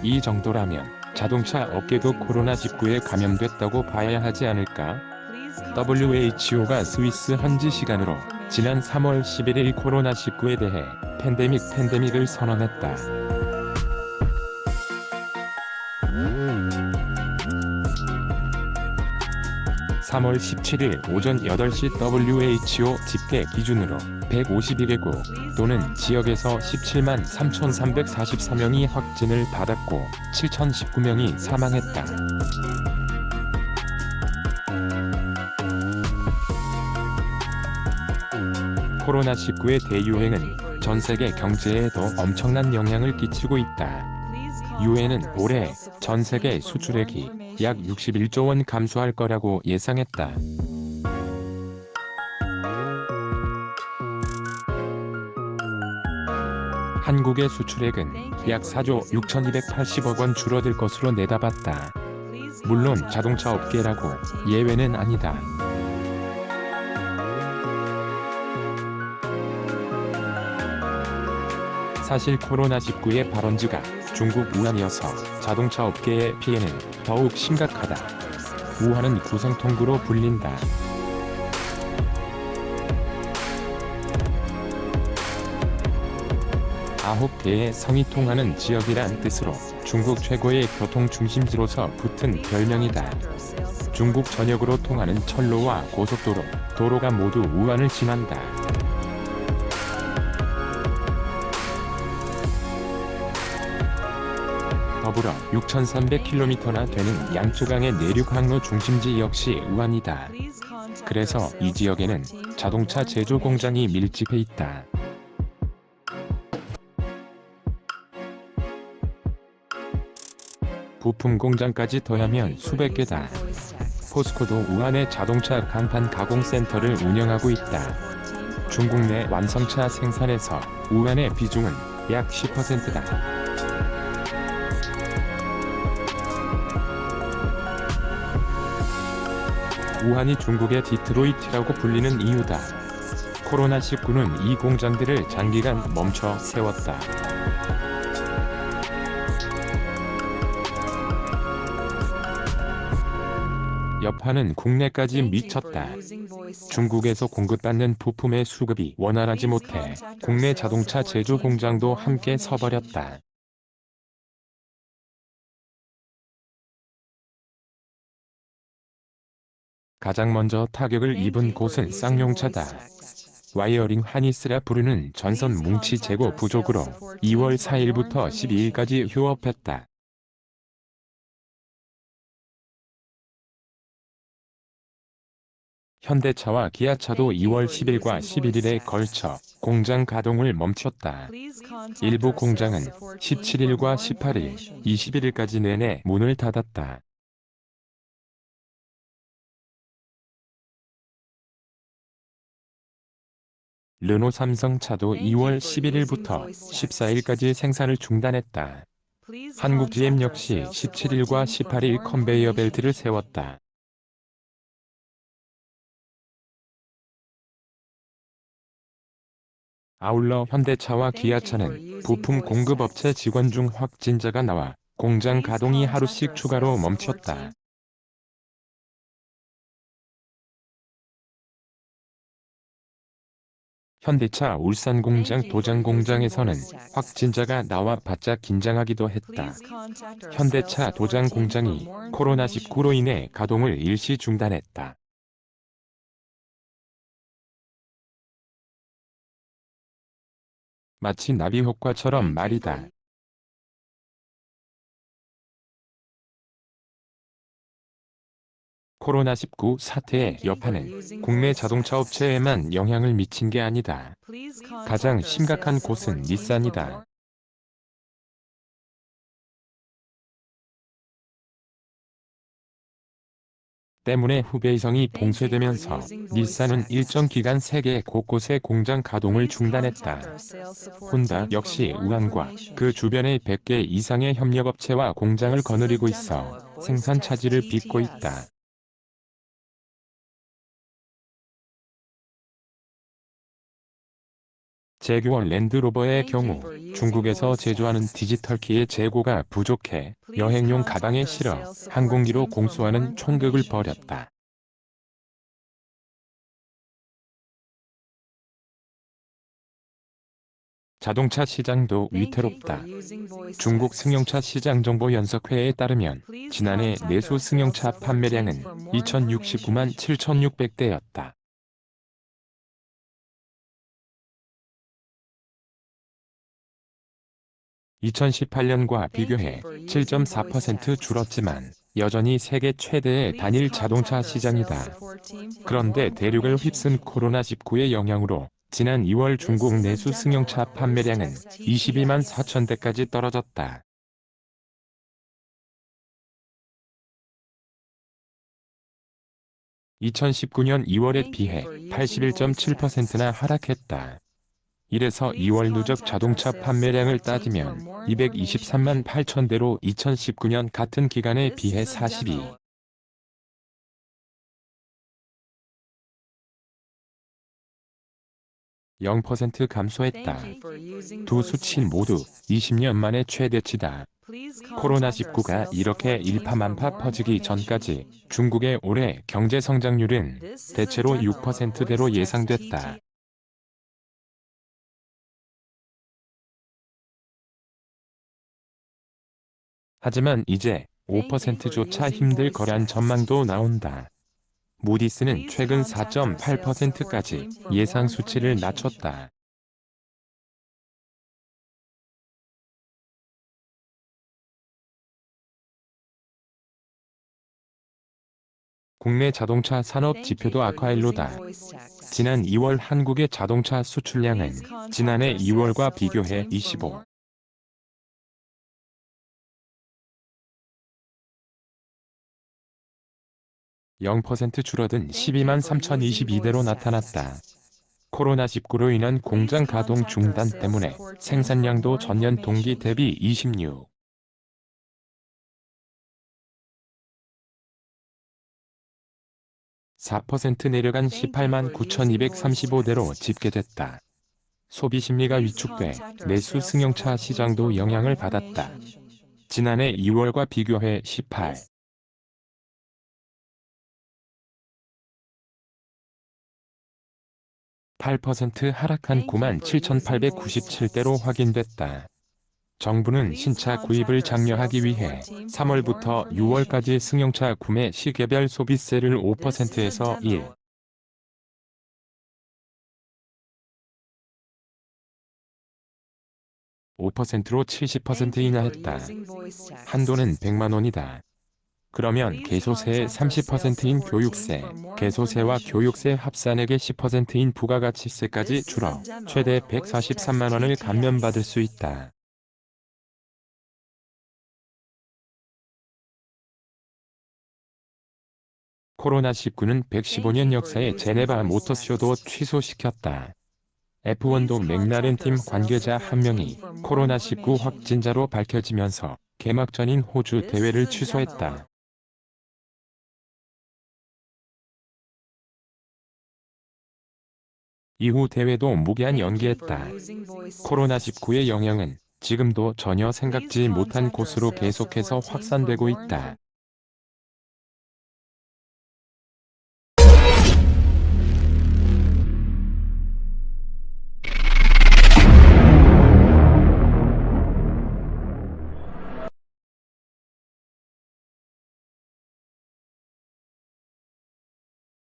이 정도라면 자동차 업계도 코로나19에 감염됐다고 봐야 하지 않을까? WHO가 스위스 현지 시간으로 지난 3월 11일 코로나19에 대해 팬데믹을 선언했다. 3월 17일 오전 8시 WHO 집계 기준으로 152개국 또는 지역에서 17만 3,344명이 확진을 받았고 7,019명이 사망했다. 코로나19의 대유행은 전 세계 경제에도 엄청난 영향을 끼치고 있다. 유엔은 올해 전 세계 수출액이 약 61조 원 감소할 거라고 예상했다. 한국의 수출액은 약 4조 6,280억 원 줄어들 것으로 내다봤다. 물론 자동차 업계라고 예외는 아니다. 사실 코로나19의 발원지가 중국 우한이어서 자동차 업계의 피해는 더욱 심각하다. 우한은 구성통구로 불린다. 9개의 성이 통하는 지역이란 뜻으로 중국 최고의 교통 중심지로서 붙은 별명이다. 중국 전역으로 통하는 철로와 고속도로, 도로가 모두 우한을 지난다. 더불어 6,300km나 되는 양쯔강의 내륙 항로 중심지 역시 우한이다. 그래서 이 지역에는 자동차 제조 공장이 밀집해 있다. 부품 공장까지 더하면 수백 개다. 포스코도 우한에 자동차 강판 가공 센터를 운영하고 있다. 중국 내 완성차 생산에서 우한의 비중은 약 10%다. 우한이 중국의 디트로이트라고 불리는 이유다. 코로나19는 이 공장들을 장기간 멈춰 세웠다. 여파는 국내까지 미쳤다. 중국에서 공급받는 부품의 수급이 원활하지 못해 국내 자동차 제조 공장도 함께 서버렸다. 가장 먼저 타격을 입은 곳은 쌍용차다. 와이어링 하니스라 부르는 전선 뭉치 재고 부족으로 2월 4일부터 12일까지 휴업했다. 현대차와 기아차도 2월 10일과 11일에 걸쳐 공장 가동을 멈췄다. 일부 공장은 17일과 18일, 21일까지 내내 문을 닫았다. 르노 삼성차도 2월 11일부터 14일까지 생산을 중단했다. 한국 GM 역시 17일과 18일 컨베이어 벨트를 세웠다. 아울러 현대차와 기아차는 부품 공급업체 직원 중 확진자가 나와 공장 가동이 하루씩 추가로 멈췄다. 현대차 울산 공장 도장 공장에서는 확진자가 나와 바짝 긴장하기도 했다. 현대차 도장 공장이 코로나19로 인해 가동을 일시 중단했다. 마치 나비 효과처럼 말이다. 코로나19 사태의 여파는 국내 자동차 업체에만 영향을 미친 게 아니다. 가장 심각한 곳은 닛산이다. 때문에 후베이성이 봉쇄되면서 닛산은 일정 기간 세계 곳곳의 공장 가동을 중단했다. 혼다 역시 우한과 그 주변의 100개 이상의 협력업체와 공장을 거느리고 있어 생산 차질을 빚고 있다. 제규어 랜드로버의 경우 중국에서 제조하는 디지털키의 재고가 부족해 여행용 가방에 실어 항공기로 공수하는 총극을 벌였다. 자동차 시장도 위태롭다. 중국 승용차 시장정보연석회에 따르면 지난해 내수 승용차 판매량은 2069만 7,600대였다. 2018년과 비교해 7.4% 줄었지만 여전히 세계 최대의 단일 자동차 시장이다. 그런데 대륙을 휩쓴 코로나19의 영향으로 지난 2월 중국 내수 승용차 판매량은 22만 4천 대까지 떨어졌다. (2019년 2월에) 비해 81.7%나 하락했다. 이래서 2월 누적 자동차 판매량을 따지면 223만 8천 대로 2019년 같은 기간에 비해 0% 감소했다. 두 수치 모두 20년 만의 최대치다. 코로나19가 이렇게 일파만파 퍼지기 전까지 중국의 올해 경제 성장률은 대체로 6%대로 예상됐다. 하지만 이제 5%조차 힘들 거란 전망도 나온다. 무디스는 최근 4.8%까지 예상 수치를 낮췄다. 국내 자동차 산업 지표도 악화일로다. 지난 2월 한국의 자동차 수출량은 지난해 2월과 비교해 0% 줄어든 12만 3,022대로 나타났다. 코로나19로 인한 공장 가동 중단 때문에 생산량도 전년 동기 대비 4% 내려간 18만 9,235대로 집계됐다. 소비 심리가 위축돼 내수 승용차 시장도 영향을 받았다. 지난해 2월과 비교해 8% 하락한 9만 7,897대로 확인됐다. 정부는 신차 구입을 장려하기 위해 3월부터 6월까지 승용차 구매 시 개별 소비세를 5%에서 5%로 70% 인하했다. 한도는 100만 원이다. 그러면 개소세의 30%인 교육세, 개소세와 교육세 합산액의 10%인 부가가치세까지 줄어 최대 143만 원을 감면받을 수 있다. 코로나19는 115년 역사의 제네바 모터쇼도 취소시켰다. F1도 맥라렌 팀 관계자 한 명이 코로나19 확진자로 밝혀지면서 개막전인 호주 대회를 취소했다. 이후 대회도 무기한 연기했다. 코로나19의 영향은 지금도 전혀 생각지 못한 곳으로 계속해서 확산되고 있다.